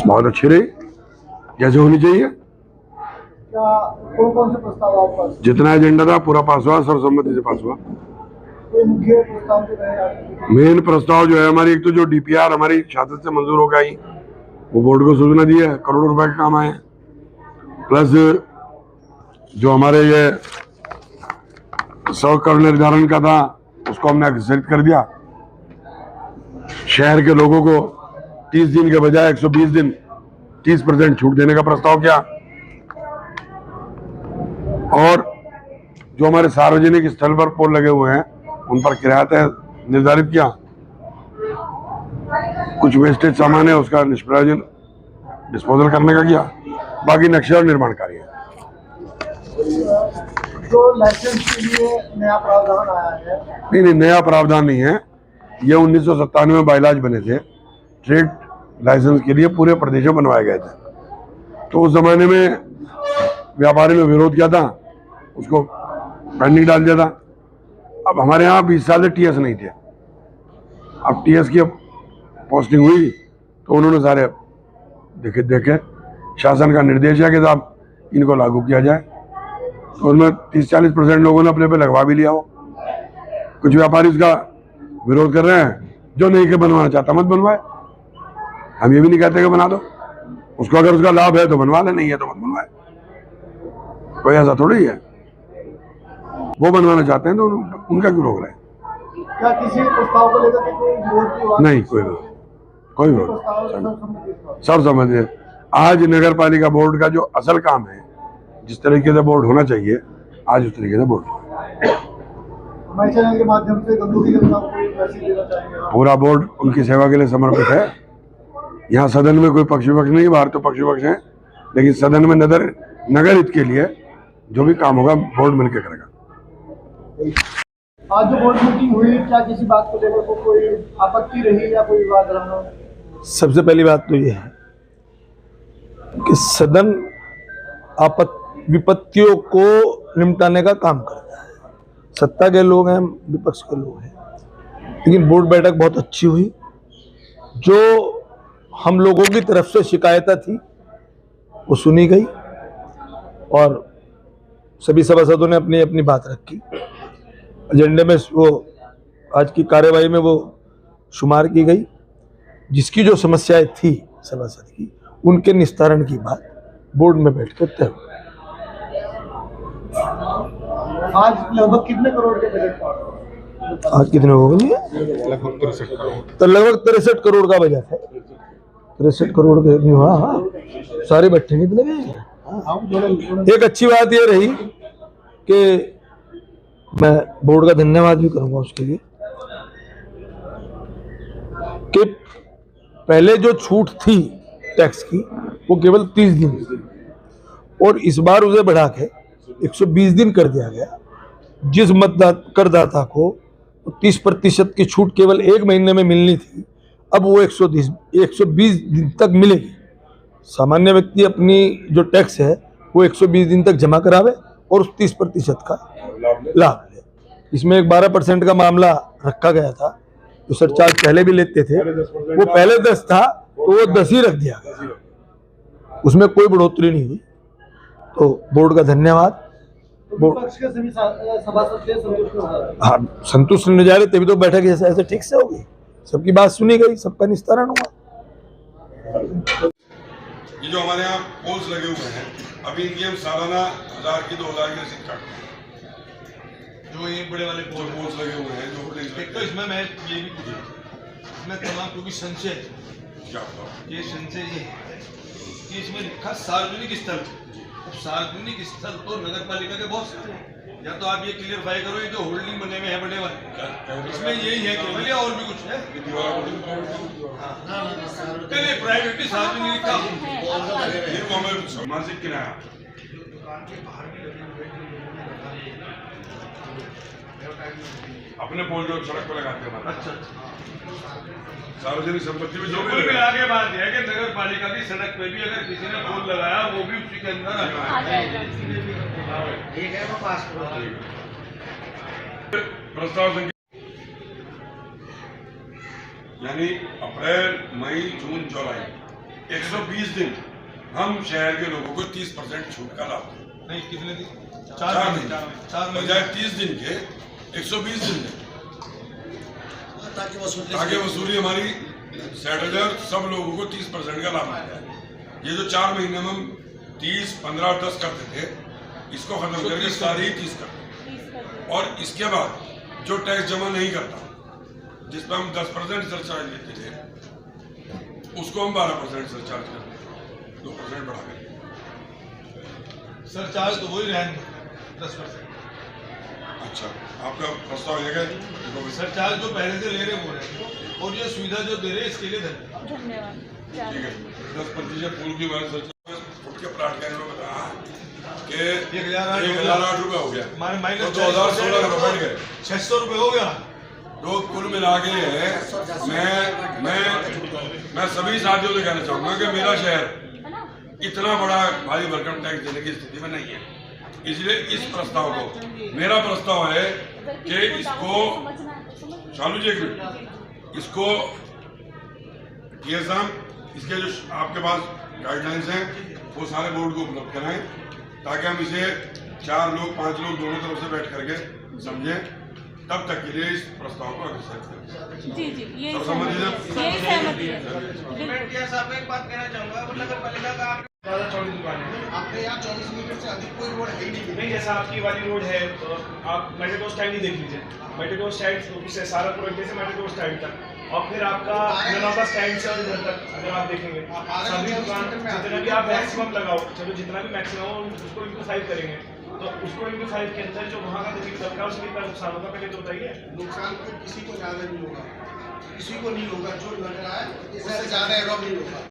बहुत अच्छी रही, जैसे होनी चाहिए। क्या कौन से प्रस्ताव आपके पास? जितना एजेंडा था पूरा पास हुआ, सर्वसम्मति से पास हुआ। कोई मुख्य प्रस्ताव जो है मेन प्रस्ताव जो है हमारी, एक तो जो डीपीआर हमारी शासन से मंजूर हो गई, वो बोर्ड को सूचना दी है, करोड़ों रुपए के काम आए। प्लस जो हमारे ये 100 करोड़ निर्धारण का था, उसको हमने अग्रसित कर दिया। शहर के लोगों को 30 दिन के बजाय 120 दिन 30% छूट देने का प्रस्ताव किया। और जो हमारे सार्वजनिक स्थल पर पोल लगे हुए हैं, उन पर किराया तय निर्धारित किया। कुछ वेस्टेज सामान है, उसका निष्प्रयोजन डिस्पोजल करने का किया। बाकी नक्शे और निर्माण कार्य है। जो लाइसेंस के लिए नया प्रावधान आया है, नहीं, नया प्रावधान नहीं है। ये 1997 में बाइलाज बने थे, ट्रेड लाइसेंस के लिए पूरे प्रदेश में बनवाए गए थे। तो उस जमाने में व्यापारी ने विरोध किया था, उसको पेंडिंग डाल दिया था। अब हमारे यहाँ 20 साल से टीएस नहीं थे। अब टीएस की पोस्टिंग हुई तो उन्होंने सारे देखे शासन का निर्देश है कि साहब इनको लागू किया जाए। तो उनमें 30-40% लोगों ने अपने पे लगवा भी लिया हो। कुछ व्यापारी उसका विरोध कर रहे हैं। जो नहीं के बनवाना चाहता मत बनवाए, हम ये भी नहीं कहते कि बना दो उसको। अगर उसका लाभ है तो बनवा ले, नहीं है तो मत बनवाए। कोई ऐसा थोड़ी है। वो बनवाना चाहते हैं तो उनका क्यों रोक रहे हैं? क्या किसी प्रस्ताव को लेकर कोई विरोध की बात? नहीं, कोई विरोध। सब समझे। आज नगर पालिका बोर्ड का जो असल काम है, जिस तरीके से बोर्ड होना चाहिए, आज उस तरीके से बोर्ड हमारे चैनल के माध्यम से गंगू की जनता को कोई मैसेज देना चाहेंगे? पूरा बोर्ड उनकी सेवा के लिए समर्पित है। यहाँ सदन में कोई पक्ष विपक्ष नहीं, बाहर तो पक्ष विपक्ष है, लेकिन सदन में नगर हित के लिए जो भी काम होगा बोर्ड मिलकर करेगा। आज जो बोर्ड मीटिंग हुई, क्या किसी बात को लेकर को कोई आपत्ति रही या कोई विवाद रहा? सबसे पहली बात तो ये है कि सदन विपत्तियों को निपटाने का काम करता है। सत्ता के लोग हैं, विपक्ष के लोग हैं, लेकिन बोर्ड बैठक बहुत अच्छी हुई। जो हम लोगों की तरफ से शिकायतें थी वो सुनी गई और सभी सभासदों ने अपनी अपनी बात रखी। एजेंडे में वो आज की कार्यवाही में वो शुमार की गई। जिसकी जो समस्याएं थी सभासद की, उनके निस्तारण की बात बोर्ड में बैठकर तय हुई। आज लगभग कितने करोड़ के बजट पास? आज कितने हो गए? लगभग 63 करोड़। तो लगभग 63 करोड़ का बजट है। 63 करोड़ के। हाँ, सारे बट्टे कितने गए? एक अच्छी बात ये रही कि मैं बोर्ड का धन्यवाद भी करूंगा उसके लिए कि पहले जो छूट थी टैक्स की वो केवल 30 दिन थी और इस बार उसे बढ़ा के 120 दिन कर दिया गया। जिस करदाता को 30% की छूट केवल 1 महीने में मिलनी थी, अब वो 120 दिन तक मिलेगी। सामान्य व्यक्ति अपनी जो टैक्स है वो 120 दिन तक जमा करावे और उस 30% का लाभ ले। इसमें एक 12% का मामला रखा गया था, जो सरचार्ज पहले भी लेते थे, वो पहले 10 था तो वो 10 ही रख दिया गया, उसमें कोई बढ़ोतरी नहीं हुई। तो बोर्ड का धन्यवाद। विपक्ष के सभी सभासद संतुष्ट हो गए। हाँ, संतुष्ट न जा रहे तभी तो बैठक ऐसे ठीक से होगी। सबकी बात सुनी गई, सबका निस्तारण हुआ। ये जो हमारे यहाँ पोल्स लगे हुए हैं, अभी इनकी हम सालाना 1000 की 2000 की रसीद काटते हैं। जो ये बड़े वाले पोल्स लगे हुए हैं, जो एक तो इसमें मैं ये भी पूछा, इसमें तमाम क्योंकि संशय क्या बताओ, ये संशय ये है कि इसमें लिखा सार्वजनिक स्थल। अब सार्वजनिक स्थल तो नगर पालिका के बहुत सारे हैं। या तो आप ये क्लियरफाई करो, ये जो होल्डिंग बने हुए हैं बड़े वाले, इसमें यही है केवल या और भी कुछ है? नहीं, प्राइवेट सार्वजनिक लिखा सामाजिक किराया अपने पोल जो सड़क पर लगाते हैं। अच्छा, सार्वजनिक संपत्ति में जो भी आगे बात है कि नगर पालिका की सड़क पे भी अगर किसी ने पोल लगाया वो भी उसी के अंदर आ जाएगा। प्रस्ताव यानी अप्रैल, मई, जून, जुलाई 120 दिन हम शहर के लोगों को 30% छूट का लाभ दें। नहीं कितने दिन? 4 महीने चार महीने बजाय 30 दिन के 120 दिन दें, ताकि वसूली हमारी सेट हो जाए और सब लोगों को 30% का लाभ मिल जाए। ये जो 4 महीने में हम 30, 15 और 10 करते थे, इसको खत्म करके सारे ही 30 करते। और इसके बाद जो टैक्स जमा नहीं करता, जिस पर हम 10% सरचार्ज लेते थे, उसको हम 12% सरचार्ज करते हैं, 2% बढ़ा कर। सरचार्ज तो वही रहेंगे 10%। अच्छा, आपका प्रस्ताव ये है सरचार्ज जो पहले से ले रहे वो रहे, और ये सुविधा जो दे रहे इसके लिए धन्यवाद। ठीक है। 10% पूर्व की बात सरचार्ज फुट के प्लाट का इन्होंने बताया कि 1008 रुपये हो गया, हमारे माइनस 2016 में बढ़ गए 600 रुपये हो गया। तो कुल मिला के मैं सभी साथियों से कहना चाहूंगा कि मेरा शहर इतना बड़ा भारी भरकम टैक्स देने की स्थिति में नहीं है। इसलिए इस प्रस्ताव को, मेरा प्रस्ताव है कि इसको चालू जी, इसको DSM, इसके जो आपके पास गाइडलाइंस हैं वो सारे बोर्ड को उपलब्ध कराएं, ताकि हम इसे 4 लोग 5 लोग दोनों तरफ से बैठ करके समझें। तब तक के लिए इस प्रस्ताव को अग्रसर करें। जी जी, ये सहमति है? सहमति है। मैं एक बात कहना चाहूँगा, नगर पालिका का ज़्यादा चौड़ी दुकान है। आपके यहाँ 24 मीटर से अधिक कोई रोड है ही नहीं। जैसा आपकी वाली रोड है, तो आप मेट्रो स्टैंड ही देख लीजिए। मेट्रो स्टैंड से सारापुर अड्डे से मेट्रो स्टैंड तक, और फिर आपका नौका स्टैंड से और इधर तक अगर आप देखेंगे सभी दुकान जितना भी आप मैक्सिमम लगाओ, चलो जितना भी मैक्सिमम हो उसको इंटू 5 करेंगे, तो उसको इंटू 5 के अंदर जो वहाँ का देखिए सबका उसके कितना नुकसान होगा पहले तो बताइए। नुकसान तो किसी को ज़्यादा नहीं होगा, किसी को नहीं होगा, जो लग रहा है उससे ज़्यादा एवं नहीं होगा।